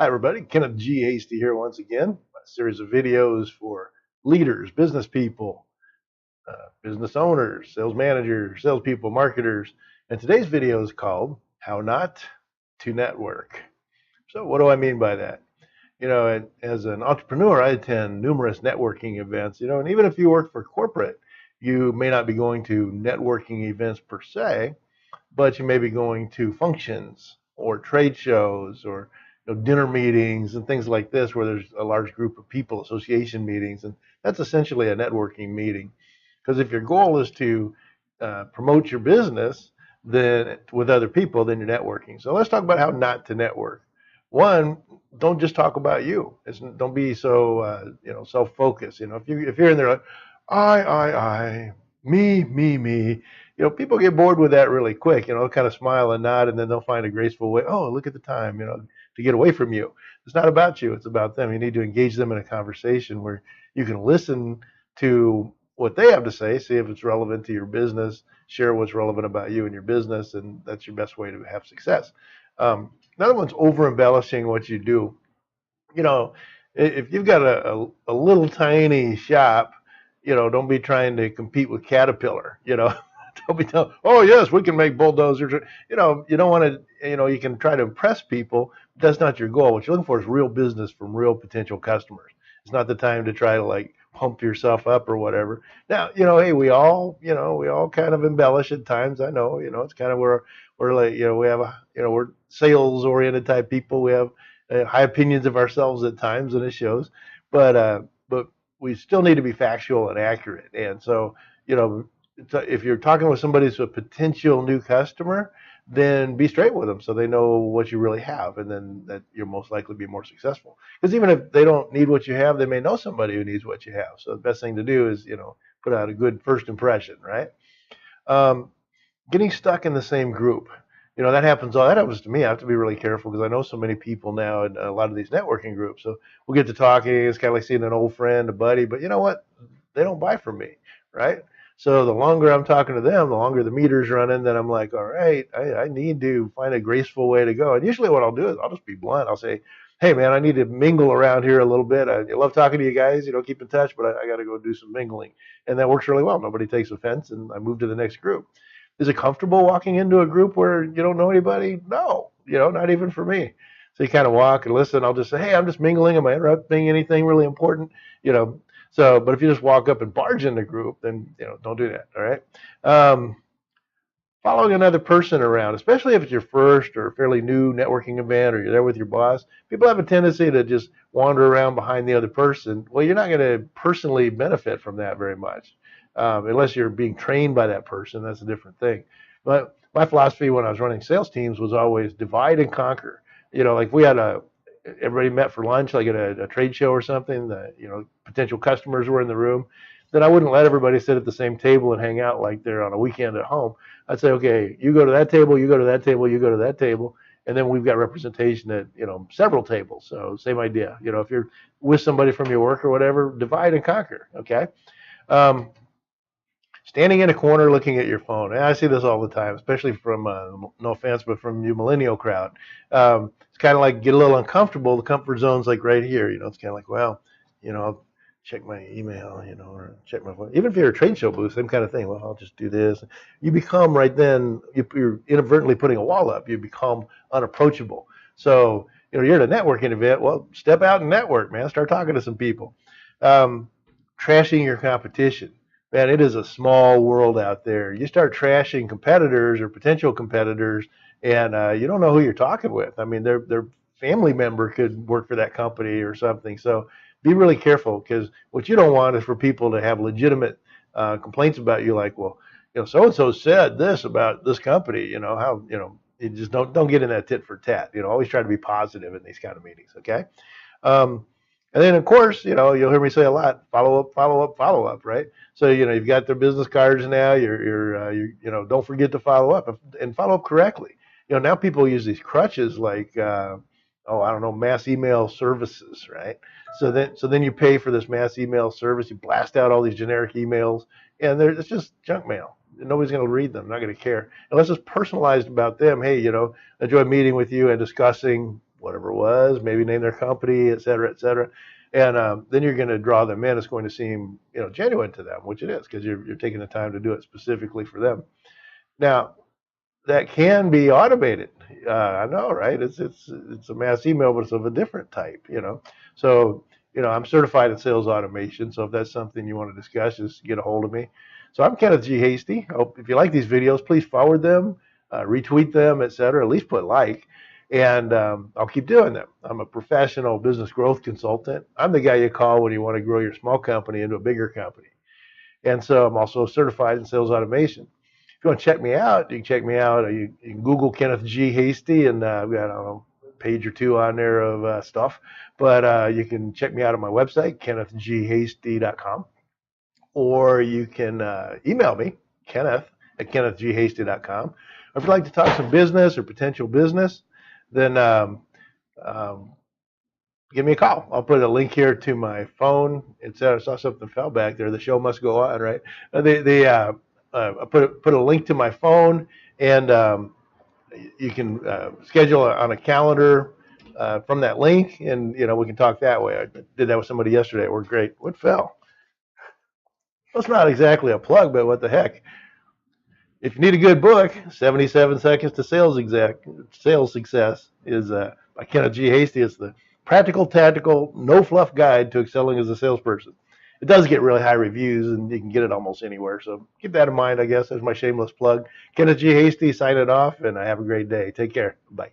Hi, everybody. Kenneth G. Hasty here once again. A series of videos for leaders, business people, business owners, sales managers, salespeople, marketers. And today's video is called How Not to Network. So, what do I mean by that? As an entrepreneur, I attend numerous networking events, and even if you work for corporate, you may not be going to networking events per se, but you may be going to functions or trade shows or dinner meetings and things like this where there's a large group of people, association meetings, and that's essentially a networking meeting. Because if your goal is to promote your business then with other people, then you're networking. So let's talk about how not to network. One, don't just talk about you. Don't be so self-focused. If you're in there like I, me, people get bored with that really quick. They'll kind of smile and nod, and then they'll find a graceful way. Oh, look at the time, to get away from you. It's not about you. It's about them. You need to engage them in a conversation where you can listen to what they have to say, see if it's relevant to your business, share what's relevant about you and your business, and that's your best way to have success. Another one's over embellishing what you do. You know, if you've got a little tiny shop, don't be trying to compete with Caterpillar. Don't be telling, oh yes, we can make bulldozers. You don't want to. You can try to impress people. But that's not your goal. What you're looking for is real business from real potential customers. It's not the time to try to like pump yourself up or whatever. Now, hey, we all kind of embellish at times. I know, it's kind of where we're like, we have we're sales oriented type people. We have high opinions of ourselves at times, and it shows. But we still need to be factual and accurate. And so, if you're talking with somebody who's a potential new customer, then be straight with them so they know what you really have, and then that you'll most likely be more successful. Because even if they don't need what you have, they may know somebody who needs what you have. So the best thing to do is, put out a good first impression, right? Um, Getting stuck in the same group. That happens to me. I have to be really careful because I know so many people now in a lot of these networking groups. So we'll get to talking. It's kind of like seeing an old friend, a buddy. But you know what? They don't buy from me, right? So the longer I'm talking to them, the longer the meter's running. Then I'm like, all right, I need to find a graceful way to go. And usually what I'll do is I'll just be blunt. I'll say, hey man, I need to mingle around here a little bit. I love talking to you guys. Keep in touch, but I got to go do some mingling, and that works really well. Nobody takes offense, and I move to the next group. Is it comfortable walking into a group where you don't know anybody? No, not even for me. So you kind of walk and listen. I'll just say, hey, I'm just mingling. Am I interrupting anything really important? You know, but if you just walk up and barge in the group, then, don't do that. All right. Um, Following another person around, especially if it's your first or fairly new networking event or you're there with your boss, people have a tendency to just wander around behind the other person. Well, you're not going to personally benefit from that very much, unless you're being trained by that person. That's a different thing. But my philosophy when I was running sales teams was always divide and conquer. Like we had everybody met for lunch, like at a trade show or something. Potential customers were in the room. Then I wouldn't let everybody sit at the same table and hang out like they're on a weekend at home. I'd say, okay, you go to that table, you go to that table, you go to that table, and then we've got representation at several tables. So same idea. If you're with somebody from your work or whatever, divide and conquer. Okay. Um, Standing in a corner looking at your phone. And I see this all the time, especially from no offense, but from you millennial crowd. It's kind of like get a little uncomfortable. The comfort zone's like right here. It's kind of like, well, I'll check my email, or check my phone. Even if you're a trade show booth, same kind of thing. Well, I'll just do this. You become right then, you're inadvertently putting a wall up. You become unapproachable. So, you're at a networking event. Well, step out and network, man. Start talking to some people. Um, Trashing your competition. Man, it is a small world out there. You start trashing competitors or potential competitors, and you don't know who you're talking with. I mean, their family member could work for that company or something. So be really careful because what you don't want is for people to have legitimate complaints about you, like, well, so and so said this about this company. How you just don't get in that tit for tat. Always try to be positive in these kind of meetings. Okay. Um, and then, of course, you'll hear me say a lot: follow up, follow up, follow up. Right? So you've got their business cards now. Don't forget to follow up and follow up correctly. Now people use these crutches like I don't know, mass email services, right? So then you pay for this mass email service. You blast out all these generic emails, and it's just junk mail. Nobody's going to read them. Not going to care unless it's personalized about them. Hey, enjoy meeting with you and discussing whatever it was, maybe name their company, et cetera, et cetera. And then you're going to draw them in. It's going to seem, genuine to them, which it is, because you're taking the time to do it specifically for them. Now, that can be automated. I know, right? It's a mass email, but it's of a different type. So, I'm certified in sales automation. So if that's something you want to discuss, just get a hold of me. So I'm Kenneth G. Hasty. Hope if you like these videos, please forward them, retweet them, etc. At least put like, and I'll keep doing them. I'm a professional business growth consultant. I'm the guy you call when you want to grow your small company into a bigger company. And so I'm also certified in sales automation. If you want to check me out, you can check me out. You can Google Kenneth G. Hasty, and I've got, I don't know, a page or two on there of stuff. But you can check me out on my website, kennethghasty.com, or you can email me, kenneth@kennethghasty.com. Or if you'd like to talk some business or potential business, then um, give me a call. I'll put a link here to my phone. I saw something fell back there. The show must go on, right? I put a link to my phone, and you can schedule on a calendar from that link, and we can talk that way. I did that with somebody yesterday. It worked great. What fell? Well, it's not exactly a plug, but what the heck? If you need a good book, 77 Seconds to Sales Success is by Kenneth G. Hasty. It's the practical, tactical, no fluff guide to excelling as a salesperson. It does get really high reviews, and you can get it almost anywhere. So keep that in mind, I guess. That's my shameless plug. Kenneth G. Hasty, sign it off, and have a great day. Take care. Bye.